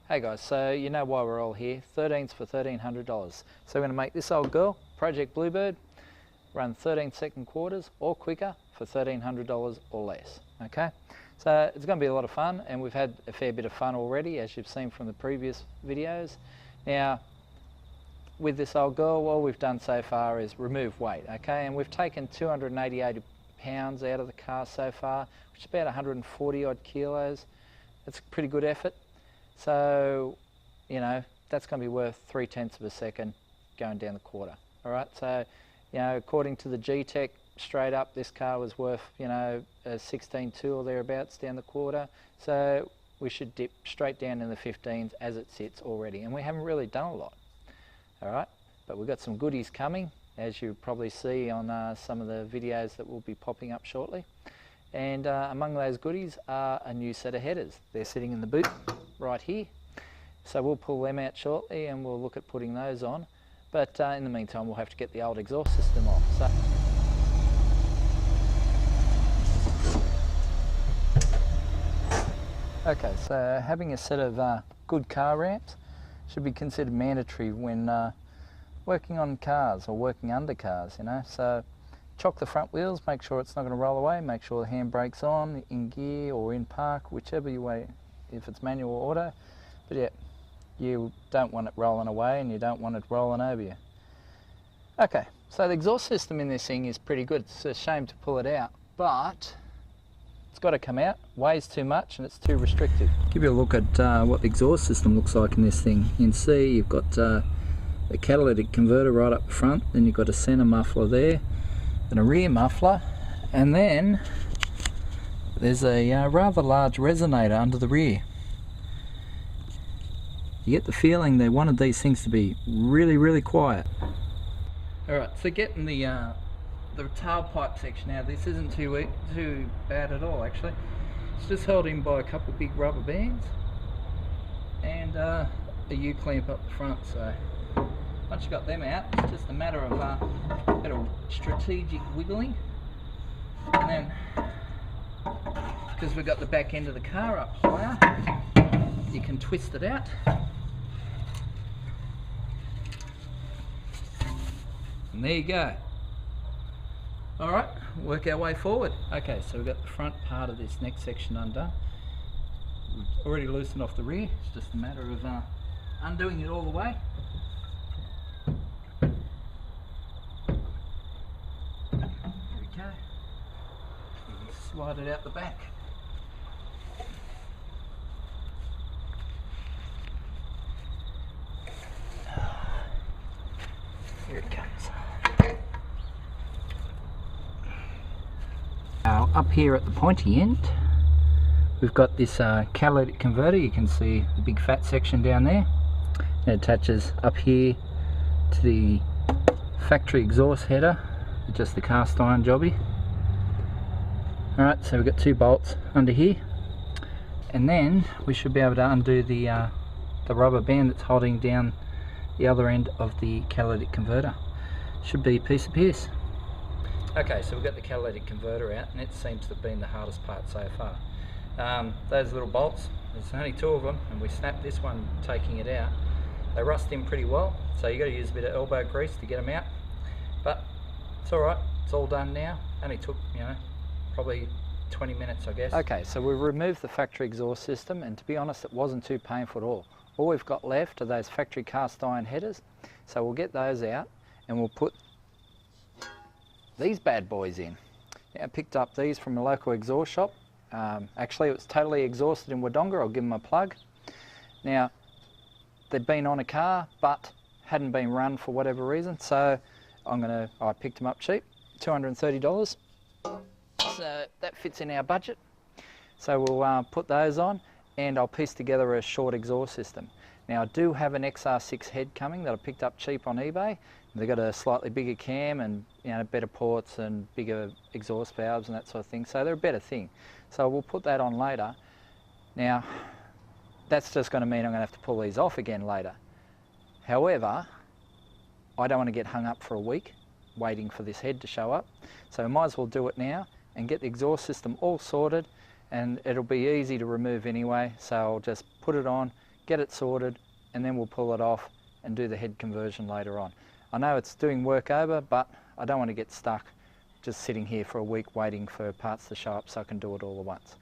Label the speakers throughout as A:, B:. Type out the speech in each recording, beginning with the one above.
A: Hey guys, so you know why we're all here. 13s for $1,300. So we're going to make this old girl, Project Bluebird, run 13-second quarters or quicker for $1,300 or less. Okay, so it's going to be a lot of fun, and we've had a fair bit of fun already, as you've seen from the previous videos. Now, with this old girl, all we've done so far is remove weight. Okay, and we've taken 288 pounds out of the car so far, which is about 140 odd kilos. That's a pretty good effort. So, you know, that's going to be worth 0.3 of a second going down the quarter. All right, so, you know, according to the G-Tech, straight up, this car was worth, you know, 16.2 or thereabouts down the quarter. So we should dip straight down in the 15s as it sits already. And we haven't really done a lot. All right, but we've got some goodies coming, as you probably see on some of the videos that will be popping up shortly. And among those goodies are a new set of headers. They're sitting in the boot right here. So we'll pull them out shortly and we'll look at putting those on. But in the meantime, we'll have to get the old exhaust system off. So okay, so having a set of good car ramps should be considered mandatory when working on cars or working under cars, you know. So chock the front wheels, make sure it's not going to roll away, make sure the handbrake's on, in gear or in park, whichever way, if it's manual or auto. But yeah, you don't want it rolling away and you don't want it rolling over you. Okay, so the exhaust system in this thing is pretty good. It's a shame to pull it out, but it's got to come out. Weighs too much and it's too restrictive. Give you a look at what the exhaust system looks like in this thing. You can see you've got the catalytic converter right up front, then you've got a centre muffler there, and a rear muffler, and then there's a rather large resonator under the rear. You get the feeling they wanted these things to be really quiet. Alright, so getting the tailpipe section out, this isn't too bad at all actually. It's just held in by a couple of big rubber bands and a U-clamp up the front. So once you got them out, it's just a matter of a bit of strategic wiggling, and then because we've got the back end of the car up higher, you can twist it out. And there you go. Alright, work our way forward. Okay, so we've got the front part of this next section undone. We've already loosened off the rear, it's just a matter of undoing it all the way. There we go. You can slide it out the back. Here it comes. Now up here at the pointy end, we've got this catalytic converter. You can see the big fat section down there. It attaches up here to the factory exhaust header with just the cast iron jobby. Alright, so we've got two bolts under here, and then we should be able to undo the rubber band that's holding down the other end of the catalytic converter. Should be a piece of piss. Okay, so we've got the catalytic converter out, and it seems to have been the hardest part so far. Those little bolts, there's only two of them, and we snapped this one taking it out. They rust in pretty well, so you've got to use a bit of elbow grease to get them out. But it's alright, it's all done now. Only took, you know, probably 20 minutes, I guess. Okay, so we removed the factory exhaust system, and to be honest, it wasn't too painful at all. All we've got left are those factory cast iron headers, so we'll get those out and we'll put these bad boys in. Now, I picked up these from a local exhaust shop. Actually, it was totally exhausted in Wodonga. I'll give them a plug. Now, they'd been on a car but hadn't been run for whatever reason, so I picked them up cheap, $230. So that fits in our budget. So we'll put those on, and I'll piece together a short exhaust system. Now, I do have an XR6 head coming that I picked up cheap on eBay. They've got a slightly bigger cam and, you know, better ports and bigger exhaust valves and that sort of thing, so they're a better thing. So we'll put that on later. Now, that's just going to mean I'm going to have to pull these off again later. However, I don't want to get hung up for a week waiting for this head to show up, so I might as well do it now and get the exhaust system all sorted, and it'll be easy to remove anyway, so I'll just put it on, get it sorted, and then we'll pull it off and do the head conversion later on. I know it's doing work over, but I don't want to get stuck just sitting here for a week waiting for parts to show up so I can do it all at once.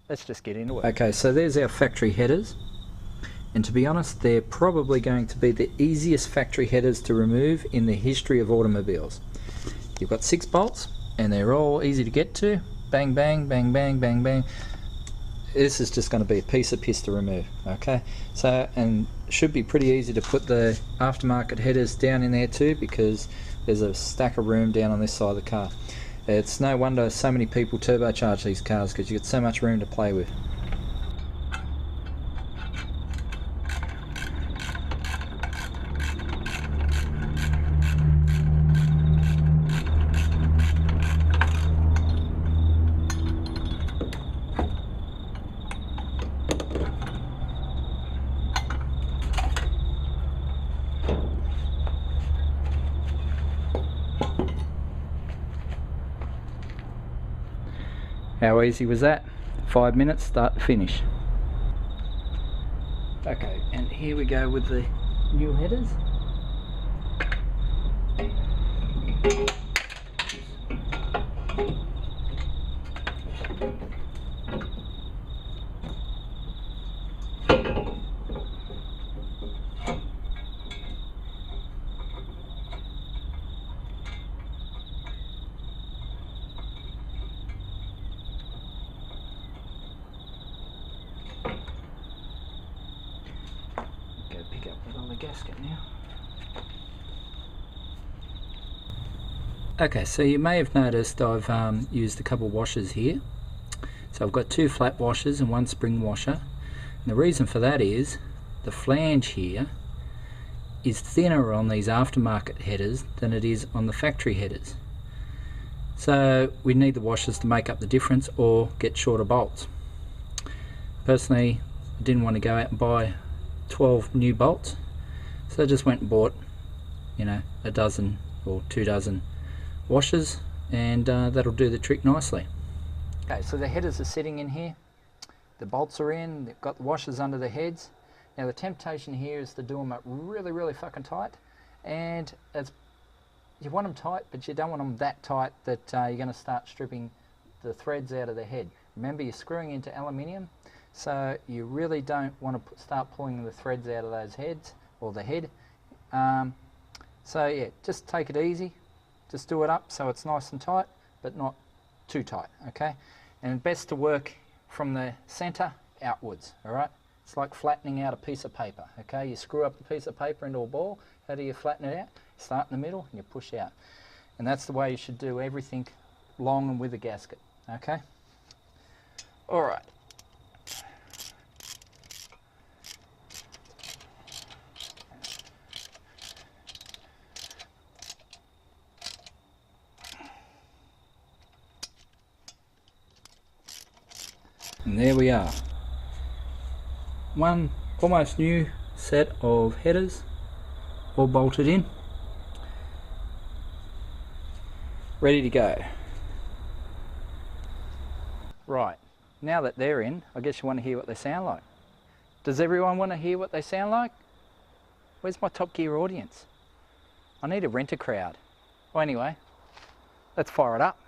A: Let's just get into it. Okay, so there's our factory headers, and to be honest, they're probably going to be the easiest factory headers to remove in the history of automobiles. You've got 6 bolts and they're all easy to get to. Bang, bang, bang, bang, bang, bang. This is just going to be a piece of piss to remove. Okay, so, and should be pretty easy to put the aftermarket headers down in there too, because there's a stack of room down on this side of the car. It's no wonder so many people turbocharge these cars, because you've got so much room to play with. How easy was that? 5 minutes, start to finish. Okay, and here we go with the new headers. Pick up that other gasket now. Okay, so you may have noticed I've used a couple of washers here. So I've got 2 flat washers and 1 spring washer. And the reason for that is the flange here is thinner on these aftermarket headers than it is on the factory headers. So we need the washers to make up the difference or get shorter bolts. Personally, I didn't want to go out and buy 12 new bolts, so I just went and bought, you know, a dozen or 2 dozen washers, and that'll do the trick nicely. Okay, so the headers are sitting in here, the bolts are in, they've got the washers under the heads. Now the temptation here is to do them up really fucking tight, and you want them tight, but you don't want them that tight that you're going to start stripping the threads out of the head. Remember, you're screwing into aluminium, so you really don't want to start pulling the threads out of those heads, or the head. So yeah, just take it easy, just do it up so it's nice and tight, but not too tight, okay? And best to work from the center outwards, alright? It's like flattening out a piece of paper, okay? You screw up a piece of paper into a ball. How do you flatten it out? You start in the middle and you push out. And that's the way you should do everything long and with a gasket, okay? Alright. And there we are. One almost new set of headers all bolted in, ready to go. Right, now that they're in, I guess you want to hear what they sound like. Does everyone want to hear what they sound like? Where's my Top Gear audience? I need to rent a crowd. Well, anyway, let's fire it up.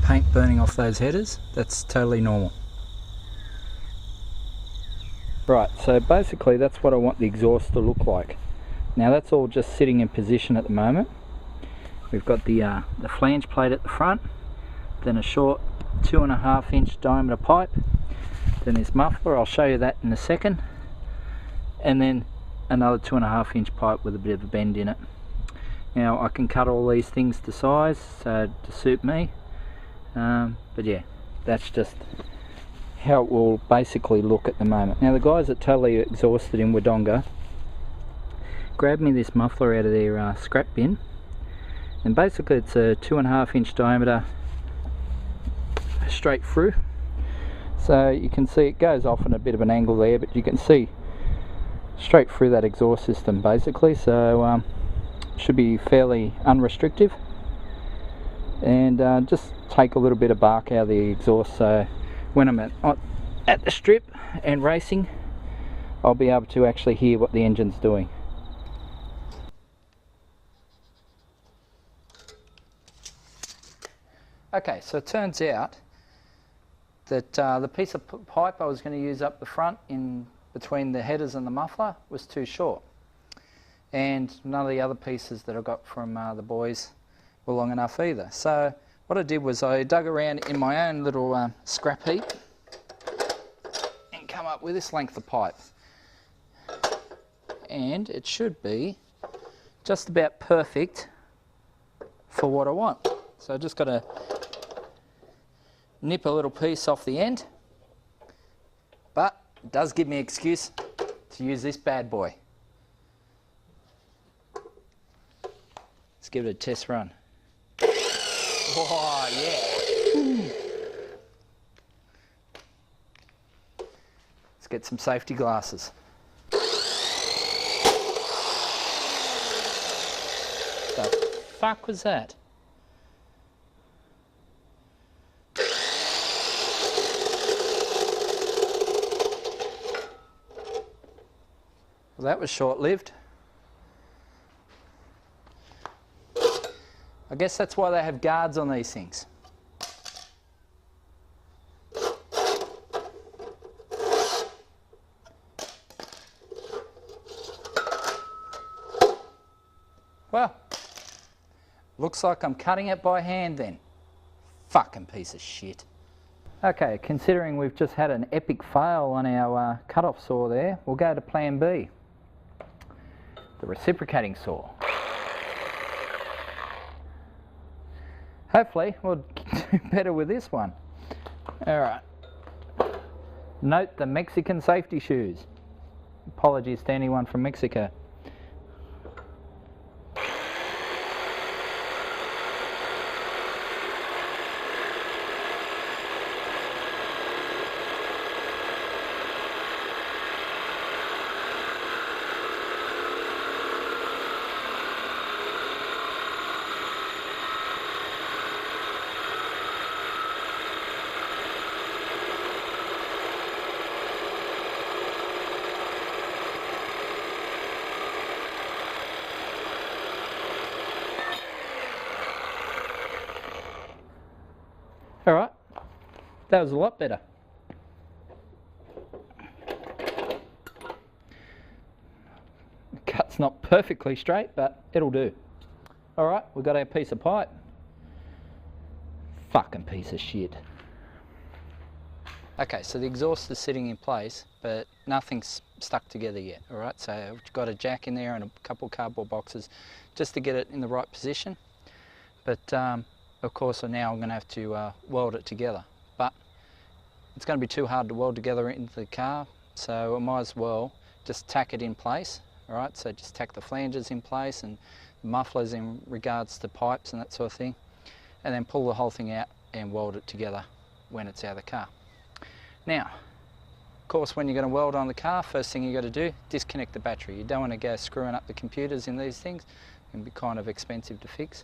A: paint burning off those headers. That's totally normal. Right, so basically that's what I want the exhaust to look like. Now that's all just sitting in position at the moment. We've got the flange plate at the front, then a short 2.5 inch diameter pipe, then this muffler, I'll show you that in a second, and then another 2.5 inch pipe with a bit of a bend in it. Now I can cut all these things to size so to suit me, but yeah, that's just how it will basically look at the moment. Now the guys that Totally Exhausted in Wodonga grabbed me this muffler out of their scrap bin, and basically it's a 2.5 inch diameter straight through, so you can see it goes off in a bit of an angle there, but you can see straight through that exhaust system basically, so should be fairly unrestrictive, and just take a little bit of bark out of the exhaust, so when I'm at the strip and racing, I'll be able to actually hear what the engine's doing. Okay, so it turns out that the piece of pipe I was going to use up the front in between the headers and the muffler was too short, and none of the other pieces that I got from the boys were long enough either. So what I did was I dug around in my own little scrap heap and come up with this length of pipe, and it should be just about perfect for what I want. So I just got to nip a little piece off the end, but it does give me an excuse to use this bad boy. Let's give it a test run. Oh yeah! Let's get some safety glasses. The fuck was that? Well, that was short-lived. I guess that's why they have guards on these things. Well, looks like I'm cutting it by hand then. Fucking piece of shit. Okay, considering we've just had an epic fail on our cut-off saw there, we'll go to plan B. The reciprocating saw. Hopefully we'll do better with this one. Alright. Note the Mexican safety shoes. Apologies to anyone from Mexico. Alright, that was a lot better. The cut's not perfectly straight, but it'll do. Alright, we've got our piece of pipe. Fucking piece of shit. Okay, so the exhaust is sitting in place, but nothing's stuck together yet, alright? So we've got a jack in there and a couple of cardboard boxes just to get it in the right position. But of course now I'm going to have to weld it together, but it's going to be too hard to weld together into the car, so I might as well just tack it in place. Alright, so just tack the flanges in place and the mufflers in regards to pipes and that sort of thing, and then pull the whole thing out and weld it together when it's out of the car. Now, of course, when you're going to weld on the car, first thing you've got to do, disconnect the battery. You don't want to go screwing up the computers in these things. It can be kind of expensive to fix.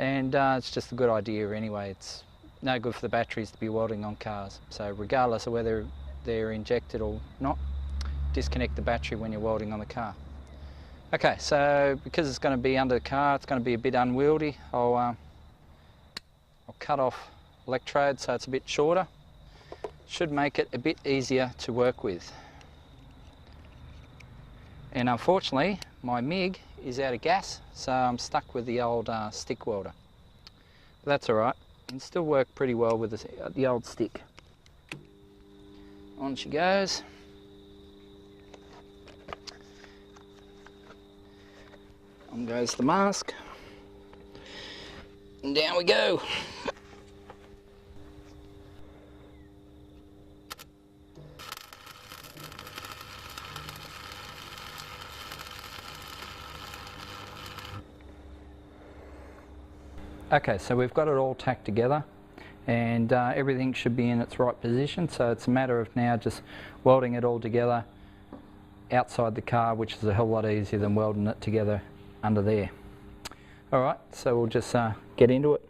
A: And it's just a good idea anyway. It's no good for the batteries to be welding on cars. So regardless of whether they're injected or not, disconnect the battery when you're welding on the car. Okay, so because it's going to be under the car, it's going to be a bit unwieldy. I'll cut off electrode, so it's a bit shorter. Should make it a bit easier to work with. And unfortunately, my MIG is out of gas, so I'm stuck with the old stick welder. But that's alright, it can still work pretty well with the old stick. On she goes. On goes the mask. And down we go. Okay, so we've got it all tacked together, and everything should be in its right position, so it's a matter of now just welding it all together outside the car, which is a hell lot easier than welding it together under there. Alright, so we'll just get into it.